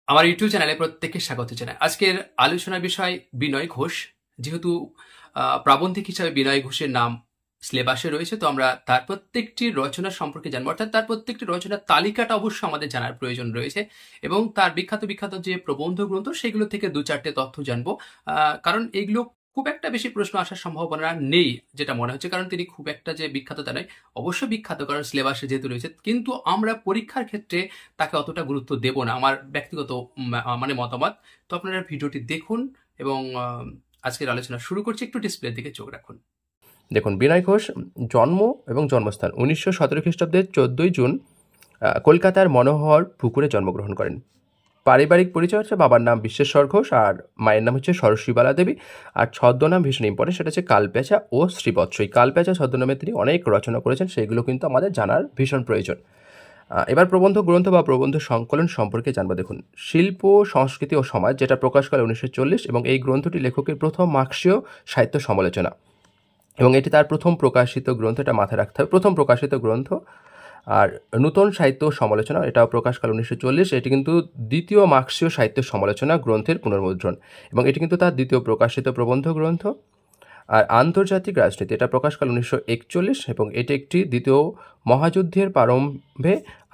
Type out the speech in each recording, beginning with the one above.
আমার ইউটিউব চ্যানেলে প্রত্যেককে স্বাগত জানাই। আজকের আলোচনার বিষয় বিনয় ঘোষ। যেহেতু প্রাবন্ধিক হিসাবে বিনয় ঘোষের নাম সিলেবাসে রয়েছে, তো আমরা তার প্রত্যেকটি রচনা সম্পর্কে জানবো, অর্থাৎ তার প্রত্যেকটি রচনার তালিকাটা অবশ্য আমাদের জানার প্রয়োজন রয়েছে, এবং তার বিখ্যাত বিখ্যাত যে প্রবন্ধ গ্রন্থ সেগুলো থেকে দু চারটে তথ্য জানবো। কারণ এগুলো খুব একটা বেশি প্রশ্ন আসার সম্ভাবনা নেই যেটা মনে হচ্ছে, কারণ তিনি খুব একটা যে বিখ্যাত তা নয়। অবশ্যই বিখ্যাত, কারণ সিলেবাসে যেহেতু রয়েছে, কিন্তু আমরা পরীক্ষার ক্ষেত্রে তাকে অতটা গুরুত্ব দেব না, আমার ব্যক্তিগত মানে মতামত। তো আপনারা ভিডিওটি দেখুন এবং আজকের আলোচনা শুরু করছি। একটু ডিসপ্লের দিকে চোখ রাখুন। দেখুন, বিনয় ঘোষ জন্ম এবং জন্মস্থান 1917 খ্রিস্টাব্দের 14ই জুন কলকাতার মনোহর পুকুরে জন্মগ্রহণ করেন। পারিবারিক পরিচয় হচ্ছে বাবার নাম বিশ্বেশ্বর ঘোষ আর মায়ের নাম হচ্ছে সরস্বীবালা দেবী। আর ছদ্মনাম ভীষণ ইম্পর্টেন্ট, সেটা হচ্ছে কালপেঁচা ও শ্রীবৎস। এই কালপেঁচা ছদ্মনামে তিনি অনেক রচনা করেছেন, সেগুলো কিন্তু আমাদের জানার ভীষণ প্রয়োজন। এবার প্রবন্ধ গ্রন্থ বা প্রবন্ধ সংকলন সম্পর্কে জানবো। দেখুন, শিল্প সংস্কৃতি ও সমাজ, যেটা প্রকাশকালে 1940, এবং এই গ্রন্থটি লেখকের প্রথম মার্ক্সীয় সাহিত্য সমালোচনা, এবং এটি তার প্রথম প্রকাশিত গ্রন্থ, এটা মাথায় রাখতে হবে, প্রথম প্রকাশিত গ্রন্থ। আর নূতন সাহিত্য সমালোচনা, এটাও প্রকাশকাল 1940, এটি কিন্তু দ্বিতীয় মার্ক্সীয় সাহিত্য সমালোচনা গ্রন্থের পুনর্মুদ্রণ, এবং এটি কিন্তু তার দ্বিতীয় প্রকাশিত প্রবন্ধ গ্রন্থ। আর আন্তর্জাতিক রাজনীতি, এটা প্রকাশকাল 1941, এবং এটি একটি দ্বিতীয় মহাযুদ্ধের প্রারম্ভে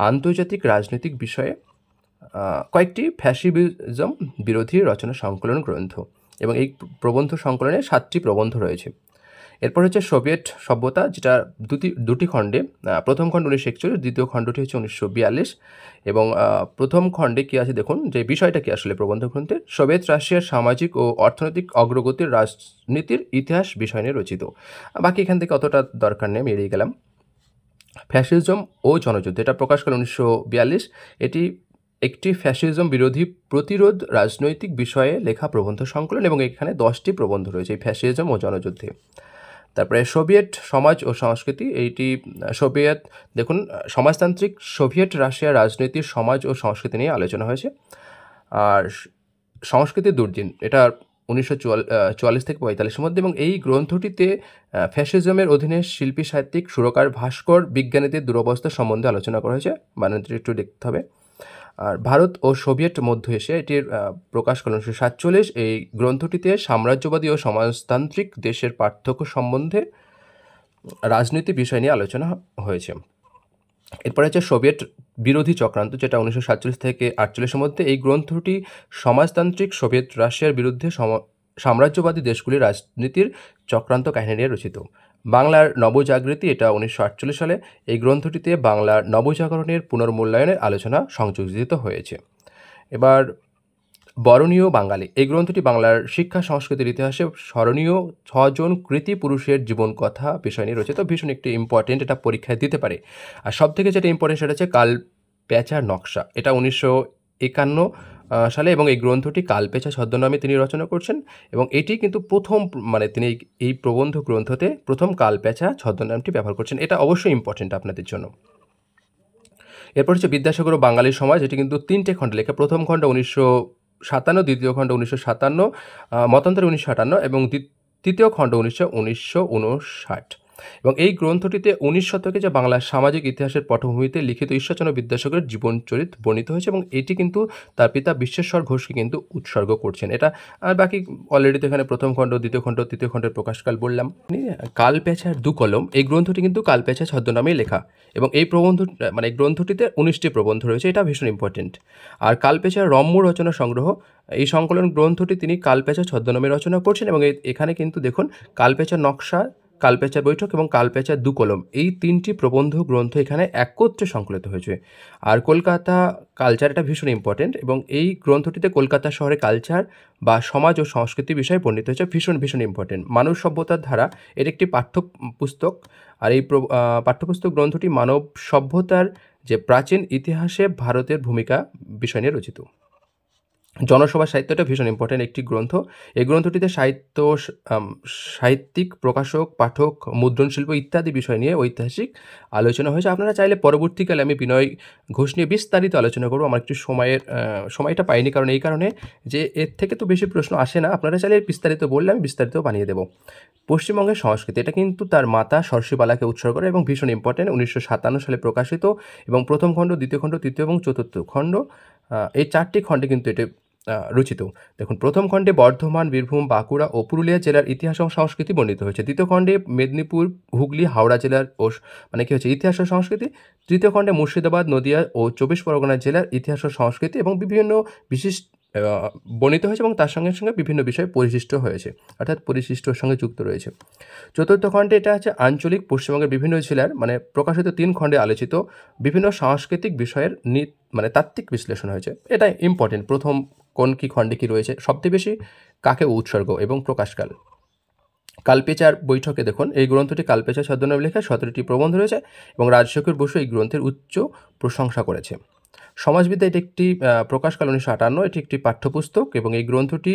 আন্তর্জাতিক রাজনৈতিক বিষয়ে কয়েকটি ফ্যাসিজম বিরোধী রচনা সংকলন গ্রন্থ, এবং এই প্রবন্ধ সংকলনে 7টি প্রবন্ধ রয়েছে। এরপর হচ্ছে সোভিয়েত সভ্যতা, যেটা দুটি খণ্ডে, প্রথম খণ্ড 1941, দ্বিতীয় খণ্ডটি হচ্ছে 1942। এবং প্রথম খণ্ডে কী আছে দেখুন, যে বিষয়টা কি আসলে প্রবন্ধ গ্রন্থে, সোভিয়েত রাশিয়ার সামাজিক ও অর্থনৈতিক অগ্রগতির রাজনীতির ইতিহাস বিষয় নিয়ে রচিত। বাকি এখান থেকে অতটা দরকার নেই, আমি এড়িয়ে গেলাম। ফ্যাসিজম ও জনযুদ্ধ, এটা প্রকাশকাল 1942, এটি একটি ফ্যাসিজম বিরোধী প্রতিরোধ রাজনৈতিক বিষয়ে লেখা প্রবন্ধ সংকলন, এবং এখানে 10টি প্রবন্ধ রয়েছে এই ফ্যাসিজম ও জনযুদ্ধে। তারপরে সোভিয়েত সমাজ ও সংস্কৃতি, এইটি সোভিয়েত, দেখুন, সমাজতান্ত্রিক সোভিয়েত রাশিয়ার রাজনীতির সমাজ ও সংস্কৃতি নিয়ে আলোচনা হয়েছে। আর সংস্কৃতির দুর্দিন, এটা 1944 থেকে 45-এর মধ্যে, এবং এই গ্রন্থটিতে ফ্যাসিজমের অধীনে শিল্পী, সাহিত্যিক, সুরকার, ভাস্কর, বিজ্ঞানীদের দুরবস্থা সম্বন্ধে আলোচনা করা হয়েছে। বানানটি একটু দেখতে হবে। আর ভারত ও সোভিয়েত মধ্য এশিয়া, এটির প্রকাশকাল 1947। এই গ্রন্থটিতে সাম্রাজ্যবাদী ও সমাজতান্ত্রিক দেশের পার্থক্য সম্বন্ধে রাজনীতি বিষয় নিয়ে আলোচনা হয়েছে। এরপরে হচ্ছে সোভিয়েত বিরোধী চক্রান্ত, যেটা 1947 থেকে 48-এর মধ্যে। এই গ্রন্থটি সমাজতান্ত্রিক সোভিয়েত রাশিয়ার বিরুদ্ধে সাম্রাজ্যবাদী দেশগুলির রাজনীতির চক্রান্ত কাহিনী নিয়ে রচিত। বাংলার নবজাগৃতি, এটা 1948 সালে। এই গ্রন্থটিতে বাংলার নবজাগরণের পুনর্মূল্যায়নের আলোচনা সংযোজিত হয়েছে। এবার বরণীয় বাঙালি, এই গ্রন্থটি বাংলার শিক্ষা সংস্কৃতির ইতিহাসে স্মরণীয় 6জন কৃতি পুরুষের জীবন কথা বিষয় নিয়ে রয়েছে। তো ভীষণ একটি ইম্পর্টেন্ট, এটা পরীক্ষায় দিতে পারে। আর সব থেকে যেটা ইম্পর্টেন্ট সেটা হচ্ছে কালপেঁচার নকশা, এটা 1951 সালে, এবং এই গ্রন্থটি কালপেঁচা ছদ্মনামে তিনি রচনা করছেন, এবং এটি কিন্তু প্রথম, মানে তিনি এই প্রবন্ধ গ্রন্থতে প্রথম কালপেঁচা ছদ্মনামটি ব্যবহার করছেন। এটা অবশ্যই ইম্পর্টেন্ট আপনাদের জন্য। এরপর হচ্ছে বিদ্যাসাগর ও বাঙালির সমাজ, এটি কিন্তু 3টে খণ্ডে লেখা। প্রথম খণ্ড 1957, দ্বিতীয় খণ্ড 1957, মতান্তরে 1958, এবং তৃতীয় খণ্ড 1959। এবং এই গ্রন্থটিতে 19 শতকে যে বাংলার সামাজিক ইতিহাসের পটভূমিতে লিখিত ঈশ্বরচন্দ্র বিদ্যাসাগরের জীবনচরিত বর্ণিত হয়েছে, এবং এটি কিন্তু তার পিতা বিশ্বেশ্বর ঘোষকে কিন্তু উৎসর্গ করছেন। এটা আর বাকি অলরেডি তো এখানে প্রথম খণ্ড, দ্বিতীয় খণ্ড, তৃতীয় খণ্ডের প্রকাশকাল বললাম। কালপেঁচার দু কলম, এই গ্রন্থটি কিন্তু কালপেঁচা ছদ্মনামেই লেখা, এবং এই প্রবন্ধ, মানে এই গ্রন্থটিতে 19টি প্রবন্ধ রয়েছে, এটা ভীষণ ইম্পর্টেন্ট। আর কালপেঁচার রম্য রচনা সংগ্রহ, এই সংকলন গ্রন্থটি তিনি কালপেঁচা ছদ্মনামে রচনা করছেন, এবং এখানে কিন্তু দেখুন কালপেঁচার নকশা, কালপেঁচার বৈঠক এবং কালপেঁচার দু কলম, এই 3টি প্রবন্ধ গ্রন্থ এখানে একত্রে সংকলিত হয়েছে। আর কলকাতা কালচার, এটা ভীষণ ইম্পর্টেন্ট, এবং এই গ্রন্থটিতে কলকাতা শহরে কালচার বা সমাজ ও সংস্কৃতি বিষয়ে বর্ণিত হয়েছে, ভীষণ ভীষণ ইম্পর্টেন্ট। মানব সভ্যতার ধারা, এর একটি পাঠ্যপুস্তক। আর এই পাঠ্যপুস্তক গ্রন্থটি মানব সভ্যতার যে প্রাচীন ইতিহাসে ভারতের ভূমিকা বিষয় নিয়ে রচিত। জনসভা সাহিত্যটা ভীষণ ইম্পর্টেন্ট একটি গ্রন্থ। এই গ্রন্থটিতে সাহিত্যিক, প্রকাশক, পাঠক, মুদ্রণ শিল্প ইত্যাদি বিষয় নিয়ে ঐতিহাসিক আলোচনা হয়েছে। আপনারা চাইলে পরবর্তীকালে আমি বিনয় ঘোষ নিয়ে বিস্তারিত আলোচনা করবো। আমার একটু সময়টা পাইনি, কারণ এই কারণে যে এর থেকে তো বেশি প্রশ্ন আসে না। আপনারা চাইলে বিস্তারিত বললে আমি বিস্তারিত বানিয়ে দেবো। পশ্চিমবঙ্গের সংস্কৃতি, এটা কিন্তু তার মাতা সরস্বীবালাকে উৎসর্গ করে, এবং ভীষণ ইম্পর্টেন্ট, 1957 সালে প্রকাশিত, এবং প্রথম খণ্ড, দ্বিতীয় খণ্ড, তৃতীয় এবং চতুর্থ খণ্ড এই 4টি খণ্ডে কিন্তু এটি রচিত। দেখুন, প্রথম খণ্ডে বর্ধমান, বীরভূম, বাঁকুড়া ও পুরুলিয়া জেলার ইতিহাস ও সংস্কৃতি বর্ণিত হয়েছে। দ্বিতীয় খণ্ডে মেদিনীপুর, হুগলি, হাওড়া জেলার মানে কি হচ্ছে ইতিহাস ও সংস্কৃতি। তৃতীয় খণ্ডে মুর্শিদাবাদ, নদিয়া ও 24 পরগনা জেলার ইতিহাস ও সংস্কৃতি এবং বিভিন্ন বিশিষ্ট বর্ণিত হয়েছে এবং তার সঙ্গে সঙ্গে বিভিন্ন বিষয় পরিশিষ্ট হয়েছে, অর্থাৎ পরিশিষ্টর সঙ্গে যুক্ত রয়েছে। চতুর্থ খণ্ডে এটা হচ্ছে আঞ্চলিক পশ্চিমবঙ্গের বিভিন্ন জেলার মানে প্রকাশিত 3 খণ্ডে আলোচিত বিভিন্ন সাংস্কৃতিক বিষয়ের মানে তাত্ত্বিক বিশ্লেষণ হয়েছে। এটা ইম্পর্টেন্ট, প্রথম কোন কী খণ্ডে কী রয়েছে, সবচেয়ে বেশি কাকে উৎসর্গ এবং প্রকাশকাল। কালপেচার বৈঠকে দেখুন, এই গ্রন্থটি কালপেচার ছদ্মনামে লেখা 17টি প্রবন্ধ রয়েছে এবং রাজশেখর বসু এই গ্রন্থের উচ্চ প্রশংসা করেছে। সমাজবিদ্যা এটি একটি প্রকাশকাল 1958, এটি একটি পাঠ্যপুস্তক এবং এই গ্রন্থটি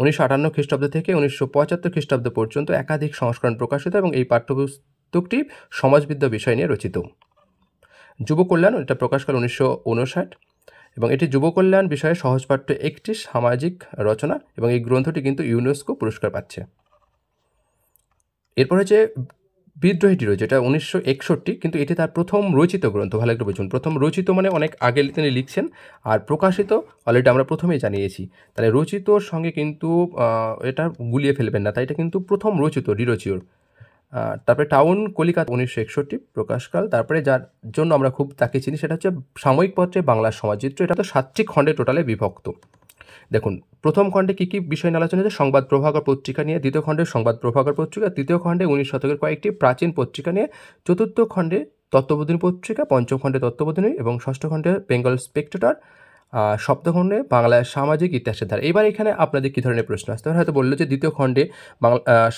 1958 খ্রিস্টাব্দ থেকে 1975 খ্রিস্টাব্দ পর্যন্ত একাধিক সংস্করণ প্রকাশিত এবং এই পাঠ্যপুস্তকটি সমাজবিদ্যা বিষয় নিয়ে রচিত। যুব কল্যাণ, এটা প্রকাশকাল 1959 এবং এটি যুব কল্যাণ বিষয়ে সহজপাঠ্য একটি সামাজিক রচনা এবং এই গ্রন্থটি কিন্তু ইউনেস্কো পুরস্কার পাচ্ছে। এরপর হচ্ছে বিদ্রোহীটি রয়েছে, এটা 1961, কিন্তু এটি তার প্রথম রচিত গ্রন্থ। ভালো করে বুঝুন, প্রথম রচিত মানে অনেক আগে তিনি লিখছেন, আর প্রকাশিত অলরেডি আমরা প্রথমেই জানিয়েছি। তাহলে রচিতর সঙ্গে কিন্তু এটা গুলিয়ে ফেলবেন না, তাই এটা কিন্তু প্রথম রচিত, ডিরোচিওর। তারপরে টাউন, কলিকাতা 1961 প্রকাশকাল। তারপরে যার জন্য আমরা খুব তাকে চিনি সেটা হচ্ছে সাময়িক পত্রে বাংলার সমাজচিত্র, এটা তো 7টি খণ্ডে টোটালে বিভক্ত। দেখুন, প্রথম খণ্ডে কী কী বিষয় নিয়ে আলোচনা হয়েছে, সংবাদ প্রভাকর পত্রিকা নিয়ে। দ্বিতীয় খণ্ডে সংবাদ প্রভাকর পত্রিকা। তৃতীয় খণ্ডে 19 শতকের কয়েকটি প্রাচীন পত্রিকা নিয়ে। চতুর্থ খণ্ডে তত্ত্ববোধিনী পত্রিকা। পঞ্চম খণ্ডে তত্ত্ববোধিনী এবং ষষ্ঠ খণ্ডে বেঙ্গল স্পেক্টেটর। সপ্তম খণ্ডে বাংলার সামাজিক ইতিহাসের ধারা। এবার এখানে আপনাদের কী ধরনের প্রশ্ন আসতে পারে, হয়তো বললো যে দ্বিতীয় খণ্ডে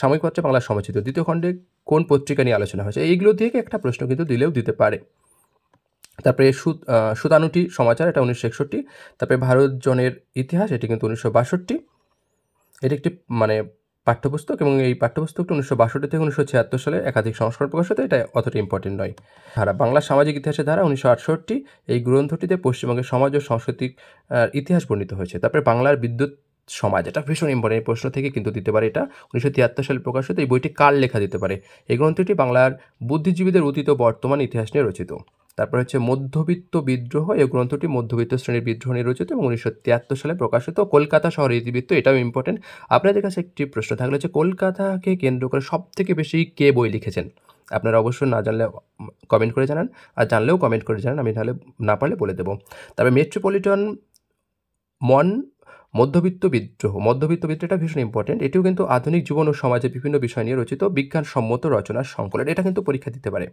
সাময়িক পত্রে বাংলার সমাজচিত্র, দ্বিতীয় খণ্ডে কোন পত্রিকা নিয়ে আলোচনা হয়েছে, এইগুলো থেকে একটা প্রশ্ন কিন্তু দিলেও দিতে পারে। তারপরে সুতানুটি সমাচার, এটা 1961। তারপরে ভারত জনের ইতিহাস, এটি কিন্তু 1962। এটি একটি মানে পাঠ্যপুস্তক এবং এই পাঠ্যপুস্তকটি 1962 থেকে 1976 সালে একাধিক সংস্করণ প্রকাশিত, এটা অতটা ইম্পর্টেন্ট নয়। ধারা, বাংলার সামাজিক ইতিহাসের ধারা 1968, এই গ্রন্থটিতে পশ্চিমবঙ্গের সমাজ ও সাংস্কৃতিক ইতিহাস বর্ণিত হয়েছে। তারপরে বাংলার বিদ্যুৎ সমাজ, এটা ভীষণ ইম্পর্টেন্ট, প্রশ্ন থেকে কিন্তু দিতে পারে, এটা 1973 সালে প্রকাশিত। এই বইটি কার লেখা দিতে পারে, এই গ্রন্থটি বাংলার বুদ্ধিজীবীদের অতীত বর্তমান ইতিহাস নিয়ে রচিত। তারপর হচ্ছে মধ্যবিত্ত বিদ্রোহ, এই গ্রন্থটি মধ্যবিত্ত শ্রেণীর বিদ্রোহ নিয়ে রচিত এবং 1973 সালে প্রকাশিত। কলকাতা শহরের ইতিবৃত্ত, এটাও ইম্পর্টেন্ট। আপনাদের কাছে একটি প্রশ্ন থাকলে হচ্ছে কলকাতাকে কেন্দ্র করে সবথেকে বেশি কে বই লিখেছেন, আপনারা অবশ্যই না জানলে কমেন্ট করে জানান, আর জানলেও কমেন্ট করে জানান, আমি তাহলে না পারলে বলে দেবো। তারপরে মেট্রোপলিটন মধ্যবিত্ত বিদ্রোহ, এটা ভীষণ ইম্পর্টেন্ট। এটিও কিন্তু আধুনিক জীবন ও সমাজের বিভিন্ন বিষয় নিয়ে রচিত বিজ্ঞানসম্মত রচনার সংকলন, এটা কিন্তু পরীক্ষা দিতে পারে।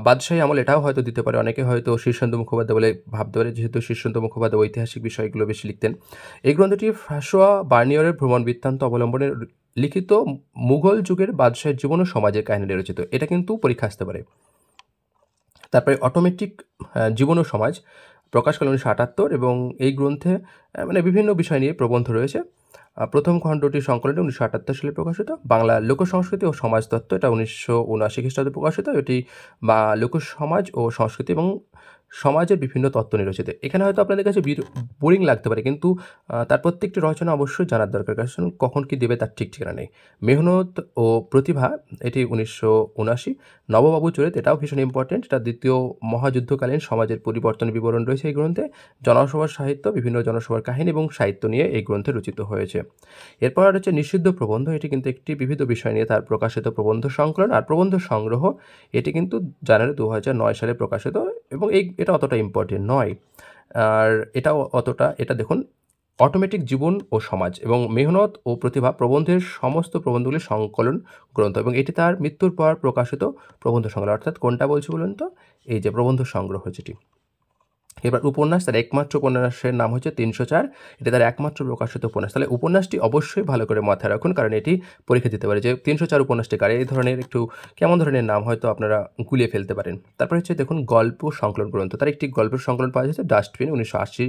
বাদশাহী আমল, এটাও হয়তো দিতে পারে, অনেকে হয়তো শীর্ষেন্দু মুখোপাধ্যায় বলে ভাবতে পারে, যেহেতু শীর্ষেন্দু মুখোপাধ্যায় ঐতিহাসিক বিষয়গুলো বেশি লিখতেন। এই গ্রন্থটি ফ্রাঁসোয়া বার্নিয়রের ভ্রমণ বৃত্তান্ত অবলম্বনে লিখিত মুঘল যুগের বাদশাহের জীবন ও সমাজের কাহিনী নিয়ে রচিত, এটা কিন্তু পরীক্ষা আসতে পারে। তারপরে অটোমেটিক জীবন ও সমাজ, প্রকাশকাল 1978 এবং এই গ্রন্থে মানে বিভিন্ন বিষয় নিয়ে প্রবন্ধ রয়েছে। প্রথম খণ্ডটি সংকলনটি 1978 সালে প্রকাশিত। বাংলা লোকসংস্কৃতি ও সমাজতত্ত্ব, এটা 1979 খ্রিস্টাব্দে প্রকাশিত। এটি বা লোকসমাজ ও সংস্কৃতি এবং সমাজের বিভিন্ন তত্ত্ব নিয়ে রচিত। এখানে হয়তো আপনাদের কাছে বোরিং লাগতে পারে, কিন্তু তার প্রত্যেকটি রচনা অবশ্যই জানার দরকার, কারণ কখন কী দেবে তার ঠিক ঠিকানা নেই। মেহনত ও প্রতিভা, এটি 1979। নববাবু চরিত, এটাও ভীষণ ইম্পর্টেন্ট, এটা দ্বিতীয় মহাযুদ্ধকালীন সমাজের পরিবর্তনের বিবরণ রয়েছে এই গ্রন্থে। জনসভার সাহিত্য, বিভিন্ন জনসভার কাহিনী এবং সাহিত্য নিয়ে এই গ্রন্থে রচিত হয়েছে। এরপর আর হচ্ছে নিষিদ্ধ প্রবন্ধ, এটি কিন্তু একটি বিবিধ বিষয় নিয়ে তার প্রকাশিত প্রবন্ধ সংকলন আর প্রবন্ধ সংগ্রহ, এটি কিন্তু জানুয়ারি 2009 সালে প্রকাশিত এবং এটা অতটা ইম্পর্টেন্ট নয়। আর এটা দেখুন, অটোমেটিক জীবন ও সমাজ এবং মেহনত ও প্রতিভা প্রবন্ধের সমস্ত প্রবন্ধগুলির সংকলন গ্রন্থ এবং এটি তার মৃত্যুর পর প্রকাশিত প্রবন্ধ সংগ্রহ। অর্থাৎ কোনটা বলছি বলুন তো, এই যে প্রবন্ধ সংগ্রহ যেটি। এবার উপন্যাস, তার একমাত্র উপন্যাসের নাম হচ্ছে 304, এটা তার একমাত্র প্রকাশিত উপন্যাস। তাহলে উপন্যাসটি অবশ্যই ভালো করে মাথায় রাখুন, কারণ এটি পরীক্ষা দিতে পারে যে 304 উপন্যাসটি কার, এই ধরনের একটু কেমন ধরনের নাম হয়তো আপনারা গুলিয়ে ফেলতে পারেন। তারপরে হচ্ছে দেখুন গল্প সংকলন গ্রন্থ, তার একটি গল্পের সংকলন পাওয়া যাচ্ছে, ডাস্টবিন, 1980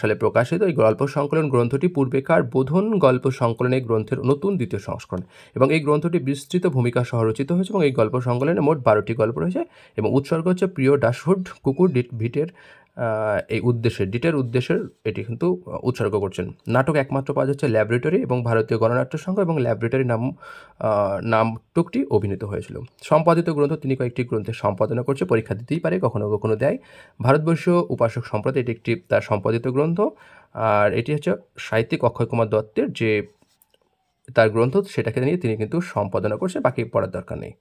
সালে প্রকাশিত। এই গল্প সংকলন গ্রন্থটি পূর্বেকার বোধন গল্প সংকলনের গ্রন্থের নতুন দ্বিতীয় সংস্করণ এবং এই গ্রন্থটি বিস্তৃত ভূমিকা সহ রচিত হয়েছে এবং এই গল্প সংকলনে মোট 12টি গল্প রয়েছে এবং উৎসর্গ হচ্ছে প্রিয় ডাশউড, কুকুর ভিটের এই উদ্দেশ্যের ডিটের উদ্দেশ্যের এটি কিন্তু উৎসর্গ করছেন। নাটক একমাত্র পাওয়া যাচ্ছে ল্যাবরেটরি এবং ভারতীয় গণনাট্য সংঘ এবং ল্যাবরেটরি নাটকটি অভিনীত হয়েছিল। সম্পাদিত গ্রন্থ তিনি কয়েকটি গ্রন্থের সম্পাদনা করছে, পরীক্ষা দিতেই পারে, কখনো কখনো দেয়। ভারতবর্ষীয় উপাসক সম্প্রদায় এটি একটি তার সম্পাদিত গ্রন্থ, আর এটি হচ্ছে সাহিত্যিক অক্ষয় কুমার দত্তের যে তার গ্রন্থ সেটাকে নিয়ে তিনি কিন্তু সম্পাদনা করছে, বাকি পড়ার দরকার নেই।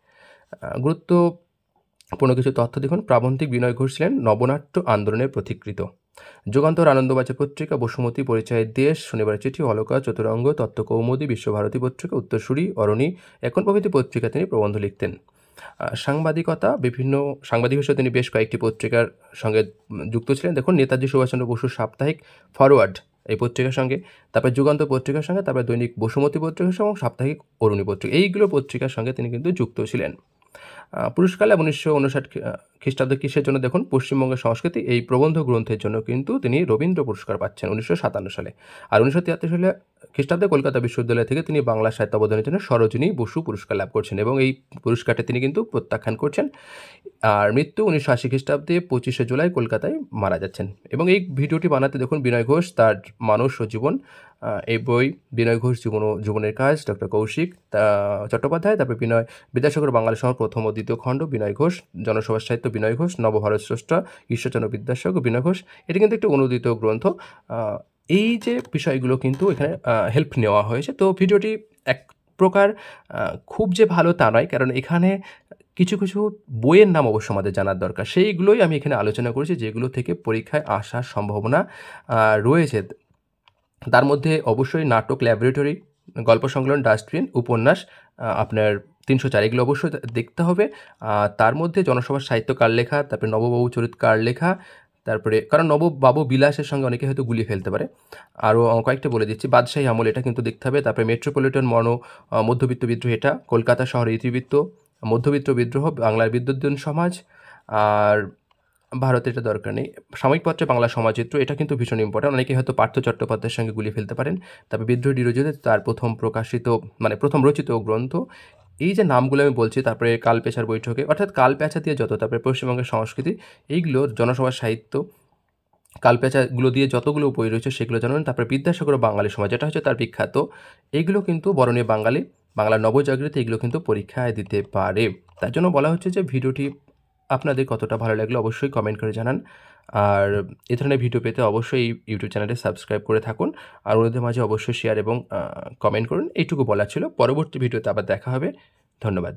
গুরুত্বপূর্ণ কিছু তথ্য দেখুন। প্রাবন্ধিক বিনয় ঘোষ ছিলেন নবনাট্য আন্দোলনের পথিকৃৎ। যুগান্তর, আনন্দবাজার পত্রিকা, বসুমতী, পরিচয়ের দেশ, শনিবারের চিঠি, অলকা, চতুরঙ্গ, তত্ত্ব কৌমুদী, বিশ্বভারতী পত্রিকা, উত্তরসূরি, অরণি, এখন প্রভৃতি পত্রিকা তিনি প্রবন্ধ লিখতেন। সাংবাদিকতা, বিভিন্ন সাংবাদিক হিসেবে তিনি বেশ কয়েকটি পত্রিকার সঙ্গে যুক্ত ছিলেন। দেখুন, নেতাজি সুভাষচন্দ্র বসুর সাপ্তাহিক ফরওয়ার্ড এই পত্রিকার সঙ্গে, তারপরে যুগান্তর পত্রিকার সঙ্গে, তারপরে দৈনিক বসুমতী পত্রিকার সঙ্গে এবং সাপ্তাহিক অরুণী পত্রিকা, এইগুলো পত্রিকার সঙ্গে তিনি কিন্তু যুক্ত ছিলেন। পুরস্কার লাভ 1959 খ্রিস্টাব্দে কিসের জন্য? দেখুন, পশ্চিমবঙ্গের সংস্কৃতি এই প্রবন্ধ গ্রন্থের জন্য কিন্তু তিনি রবীন্দ্র পুরস্কার পাচ্ছেন 1957 সালে। আর 1973 সালে খ্রিস্টাব্দে কলকাতা বিশ্ববিদ্যালয় থেকে তিনি বাংলা সাহিত্য অবদানের জন্য সরোজিনী বসু পুরস্কার লাভ করছেন এবং এই পুরস্কারটি তিনি কিন্তু প্রত্যাখ্যান করছেন। আর মৃত্যু 1980 খ্রিস্টাব্দে 25শে জুলাই কলকাতায় মারা যাচ্ছেন। এবং এই ভিডিওটি বানাতে দেখুন বিনয় ঘোষ তার মানুষ ও জীবন, এই বই বিনয় ঘোষ জীবনের কাজ, ডক্টর কৌশিক চট্টোপাধ্যায়, তারপরে বিদ্যাসাগর বাঙালি সমাজ প্রথম ও দ্বিতীয় খণ্ড বিনয় ঘোষ, জনসভার সাহিত্য বিনয় ঘোষ, নবভারত স্রষ্টা ঈশ্বরচন্দ্র বিদ্যাসাগর বিনয় ঘোষ, এটি কিন্তু একটি অনুদিত গ্রন্থ। এই যে বিষয়গুলো কিন্তু এখানে হেল্প নেওয়া হয়েছে। তো ভিডিওটি এক প্রকার খুব যে ভালো তা নয়, কারণ এখানে কিছু কিছু বইয়ের নাম অবশ্য আমাদের জানার দরকার, সেইগুলোই আমি এখানে আলোচনা করেছি যেগুলো থেকে পরীক্ষায় আসার সম্ভাবনা রয়েছে। তার মধ্যে অবশ্যই নাটক ল্যাবরেটরি, গল্প সংকলন ডাস্টবিন, উপন্যাস আপনার 304, এগুলো অবশ্যই দেখতে হবে। তার মধ্যে জনসভার সাহিত্য কার লেখা, তারপরে নববাবু চরিত কার লেখা, তারপরে কারণ নববাবু বিলাসের সঙ্গে অনেকে হয়তো গুলিয়ে ফেলতে পারে। আরও কয়েকটা বলে দিচ্ছি, বাদশাহী আমল, এটা কিন্তু দেখতে হবে। তারপরে মেট্রোপলিটন মধ্যবিত্ত বিদ্রোহ, এটা কলকাতা শহরের ইতিবৃত্ত, মধ্যবিত্ত বিদ্রোহ, বাংলার বিদ্যুৎ সমাজ, আর ভারতের এটা দরকার নেই। সাময়িক পত্রে বাংলা সমাজচিত্র, এটা কিন্তু ভীষণ ইম্পর্টেন্ট, অনেকে হয়তো পার্থ চট্টোপাধ্যায়ের সঙ্গে গুলিয়ে ফেলতে পারেন। তারপরে বিদ্রোহ ডিরোজিতে তার প্রথম রচিত গ্রন্থ। এই যে নামগুলো আমি বলছি, তারপরে কালপেছার বৈঠকে, অর্থাৎ কালপেছা দিয়ে তারপরে পশ্চিমবঙ্গের সংস্কৃতি, এইগুলো জনসভার সাহিত্য, কালপেছাগুলো দিয়ে যতগুলো বই রয়েছে সেগুলো জানেন। তারপরে বিদ্যাসাগর বাঙালি সমাজ, যেটা হচ্ছে তার বিখ্যাত, এইগুলো কিন্তু বরণীয় বাঙালি, বাংলার নবজাগৃতি, এগুলো কিন্তু পরীক্ষায় দিতে পারে। তার জন্য বলা হচ্ছে যে ভিডিওটি আপনাদের কতটা ভালো লাগলো অবশ্যই কমেন্ট করে জানান। আর এ ধরনের ভিডিও পেতে অবশ্যই ইউটিউব চ্যানেলে সাবস্ক্রাইব করে থাকুন, আর ওদের মাঝে অবশ্যই শেয়ার এবং কমেন্ট করুন। এইটুকু বলা ছিল। পরবর্তী ভিডিওতে আবার দেখা হবে। ধন্যবাদ।